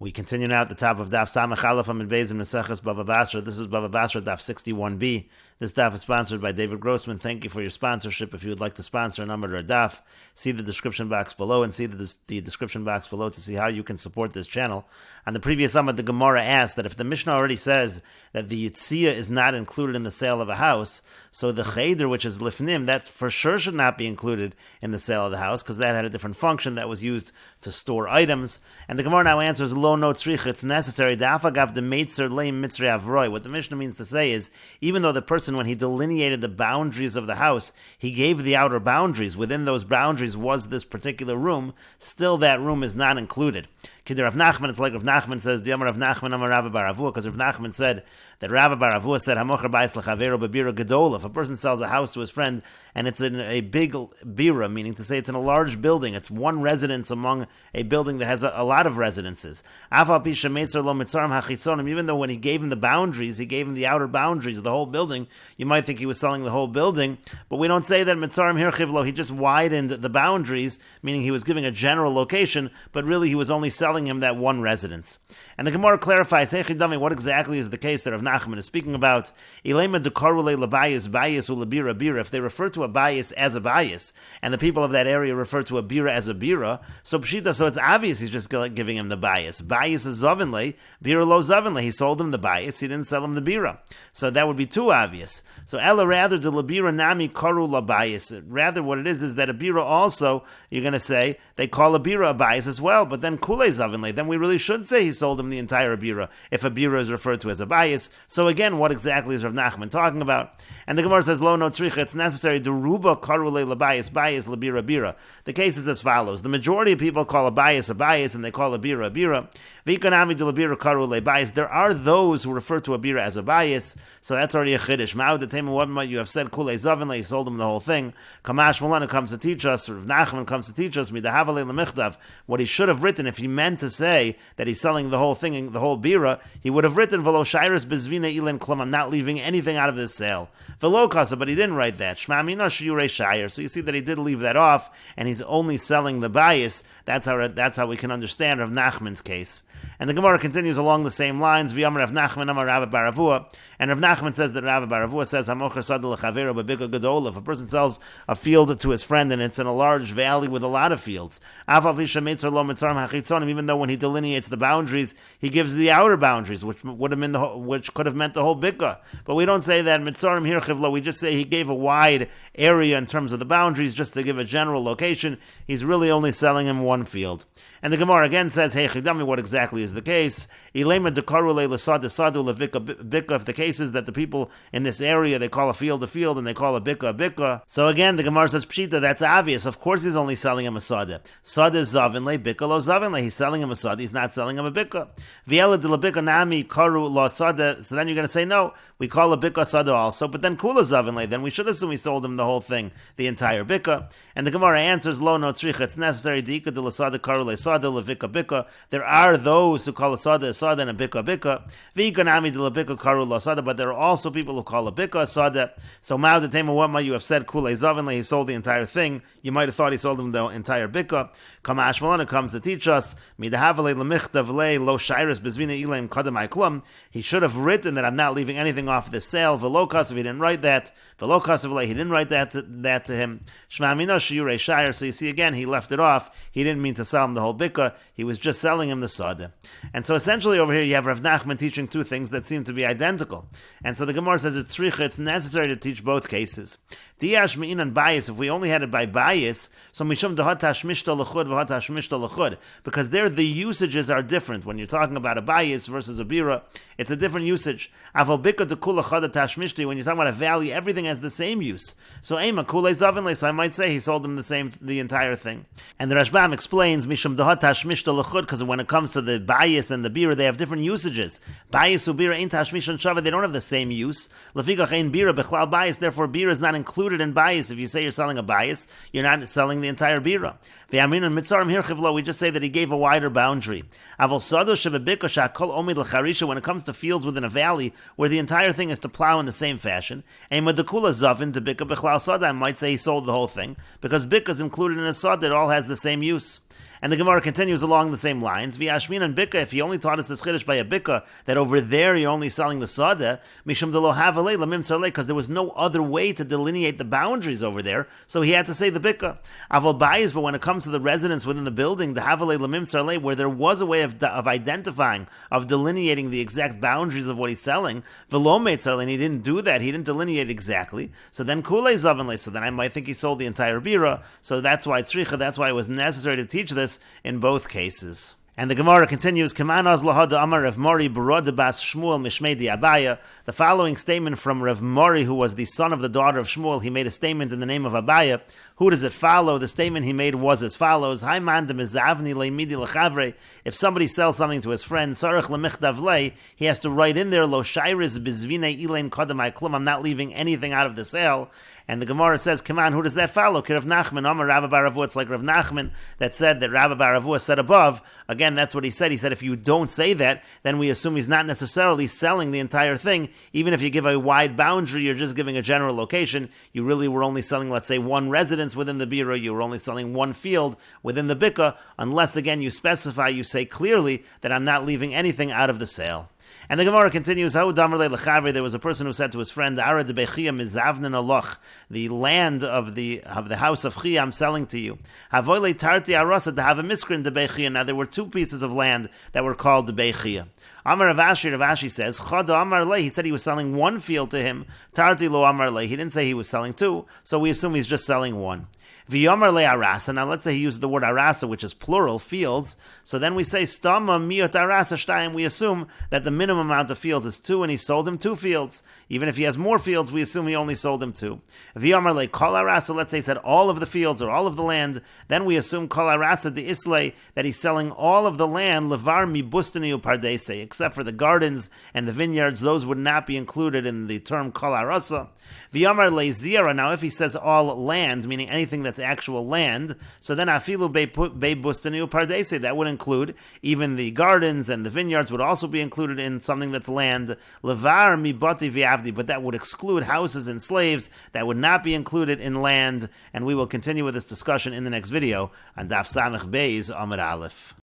We continue now at the top of Daf Samach and Bezim Meseches Bava Basra. This is Bava Basra Daf 61b. This daf is sponsored by David Grossman. Thank you for your sponsorship. If you would like to sponsor a number or a daf, see the description box below and see the description box below to see how you can support this channel. On the previous Amud, the Gemara asked that if the Mishnah already says that the Yitzia is not included in the sale of a house, so the Cheder, which is Lifnim, that for sure should not be included in the sale of the house because that had a different function that was used to store items. And the Gemara now answers, Lo no tzrich, it's necessary. Da'afagav de meitzer leim mitzrei avroi. What the Mishnah means to say is, even though the person, when he delineated the boundaries of the house, he gave the outer boundaries. Within those boundaries was this particular room. Still, that room is not included. Kidder Rav Nachman, it's like Rav Nachman says, D'Amar Rav Nachman Amar Rabba Bar Avua, because Rav Nachman said that Rabba Bar Avua said, Hamocher Bais L'Chavero B'Bira Gedola. If a person sells a house to his friend and it's in a big bira, meaning to say it's in a large building, it's one residence among a building that has a lot of residences. Even though when he gave him the boundaries, he gave him the outer boundaries of the whole building, you might think he was selling the whole building, but we don't say that Mitzarim Hirchivlo, he just widened the boundaries, meaning he was giving a general location, but really he was only selling him that one residence. And the Gemara clarifies, hey Chidami, what exactly is the case that Rav Nachman is speaking about? If they refer to a bias as a bias, and the people of that area refer to a bira as a bira, so pshita, so it's obvious he's just giving him the bias. Bias is zovinle, bira lo zovinle. He sold him the bias, he didn't sell him the bira. So that would be too obvious. So ella rather de la bira nami karu la bias. Rather what it is that a bira also, you're going to say, they call a bira a bias as well, but then kule zovinle, then we really should say he sold him the entire bira, if a bira is referred to as a bias. So again, what exactly is Rav Nachman talking about? And the Gemara says, Lo no tzricha, it's necessary to ruba karule labayis, bias labira bira. The case is as follows. The majority of people call a bias, and they call a bira. V'ikonami de labira karule bias. There are those who refer to a bira as a bias, so that's already a chiddush. Ma'od the tema, what you have said, kule zavinle, he sold him the whole thing. Kamash Malana comes to teach us, Rav Nachman comes to teach us, midahavale lemichtav, what he should have written, if he meant to say that he's selling the whole thing, the whole bira, he would have written, velo shairis bezvina ilen klum, I'm not leaving anything out of this sale. Velo kasa, but he didn't write that. Shma mina shiurei shair. So you see that he did leave that off, and he's only selling the bias. That's how we can understand Rav Nachman's case. And the Gemara continues along the same lines. V'yamar Rav Nachman amar Rabba Bar Avua, and Rav Nachman says that Rabba Bar Avua says, Hamocher sadel l'chavero b'bika gedola. If a person sells a field to his friend and it's in a large valley with a lot of fields, even though when he delineates the boundaries, he gives the outer boundaries, which could have meant the whole bika. But we don't say that mitzarim hirchivlo. We just say he gave a wide area in terms of the boundaries, just to give a general location. He's really only selling him one field. And the Gemara again says, hey Chidami, what exactly is the case? If the case is that the people in this area, they call a field, and they call a bika. So again, the Gemara says, pshita, that's obvious. Of course he's only selling him a sada. Sada is zavinle, bika lo zavinle. He's selling him a sada, he's not selling him a bika. Viela de la bika nami karu lo sada. So then you're going to say, no, we call a bika sada also, but then kula zavinle. Then we should assume he sold him the whole thing, the entire bika. And the Gemara answers, lo no tzricha, it's necessary, dika de la sada karu le sada le vika bika. There are those who call a sada and a bika. Vika nami de la bika karu lo sada, but there are also people who call a bika sada. So ma'od the tema, what might you have said, kule zavinle, he sold the entire thing. You might have thought he sold him the entire bika. Kamash Malana comes to teach us, midahavale lemichtav le lo shairis bezvina ilaim kadamai klum. He should have written that I'm not leaving anything off the sale. Velokas, if he didn't write that. Velokas, he didn't write that to him. Shma mina shiurei shair. So you see again, he left it off. He didn't mean to sell him the whole bika. He was just selling him the sada. And so essentially over here you have Rav Nachman teaching two things that seem to be identical. And so the Gemara says it's necessary to teach both cases. Diyash me'inan bias, if we only had it by bias, so mishum dehat tashmishta l'chud v'hat tashmishta l'chud, because there the usages are different. When you're talking about a bias versus a bira, it's a different usage. Aval bika dekula chad tashmishti, when you're talking about a valley, everything has the same use. So ema kulei zavinle, so I might say he sold him the entire thing. And the Rashbam explains mishum dehat tashmishta l'chud, because when it comes to the bias and the bira, they have different usages. Bias ubira ain't tashmishan shava, they don't have the same use. Lefikach ein bira bechlal bias, therefore bira is not included in bias. If you say you're selling a bias, you're not selling the entire bira. V'yamin and mitzarim hirchivlo, we just say that he gave a wider boundary. Avol sado shebebika shakol omid l'charisha, when it comes to fields within a valley where the entire thing is to plow in the same fashion, and madakula zavin to bika bechlal sada, I might say he sold the whole thing because bika is included in a sada, it all has the same use. And the Gemara continues along the same lines. V'yashmin and bika, if he only taught us this chiddush by a bika, that over there you're only selling the sada, mishum delo havalei lamim sarlei, because there was no other way to delineate the boundaries over there, so he had to say the bika. Aval bayis, but when it comes to the residence within the building, the havalei lamim sarlei, where there was a way of identifying, of delineating the exact boundaries of what he's selling, v'lo sarlei, and he didn't do that, he didn't delineate exactly, so then kulei zavenlei, so then I might think he sold the entire bira, so that's why it's tzricha, that's why it was necessary to teach this in both cases. And the Gemara continues, Kamanaz lahada amar Rav Mori barod bas Shmuel mishmei Abaya. The following statement from Rav Mori, who was the son of the daughter of Shmuel, he made a statement in the name of Abaya. Who does it follow? The statement he made was as follows: Hai mandem izavni leimidi lechavre. If somebody sells something to his friend, sarach lemichtav le, he has to write in there lo shayris bizvine ilain kodamai klum. I'm not leaving anything out of the sale. And the Gemara says, come on, who does that follow? Rav Nachman, Amar Rabba bar Avua. It's like Rav Nachman that said that Rabba bar Avua said above. Again, that's what he said. He said if you don't say that, then we assume he's not necessarily selling the entire thing. Even if you give a wide boundary, you're just giving a general location. You really were only selling, let's say, one residence within the bira. You were only selling one field within the bika, unless, again, you specify, you say clearly that I'm not leaving anything out of the sale. And the Gemara continues, there was a person who said to his friend, the land of the house of Chia I'm selling to you. Now there were two pieces of land that were called the Bechia. Amar Ravashi says, he said he was selling one field to him. Tarti lo Amar le. He didn't say he was selling two, so we assume he's just selling one. V'yomar le arasa. Now let's say he used the word arasa, which is plural, fields. So then we say stama miot arasa shtayim. We assume that the minimum amount of fields is two, and he sold him two fields. Even if he has more fields, we assume he only sold him two. V'yomar le kol arasa. Let's say he said all of the fields or all of the land. Then we assume kol arasa de islay, that he's selling all of the land levar mi bustani upardese, except for the gardens and the vineyards. Those would not be included in the term kol arasa. V'yomar le zira. Now if he says all land, meaning anything that's actual land, so then afilu be bustani upardese, that would include even the gardens and the vineyards would also be included in something that's land. Levar mi bati v'avdi, but that would exclude houses and slaves. That would not be included in land. And we will continue with this discussion in the next video on Daf Samech Beis Amud Aleph.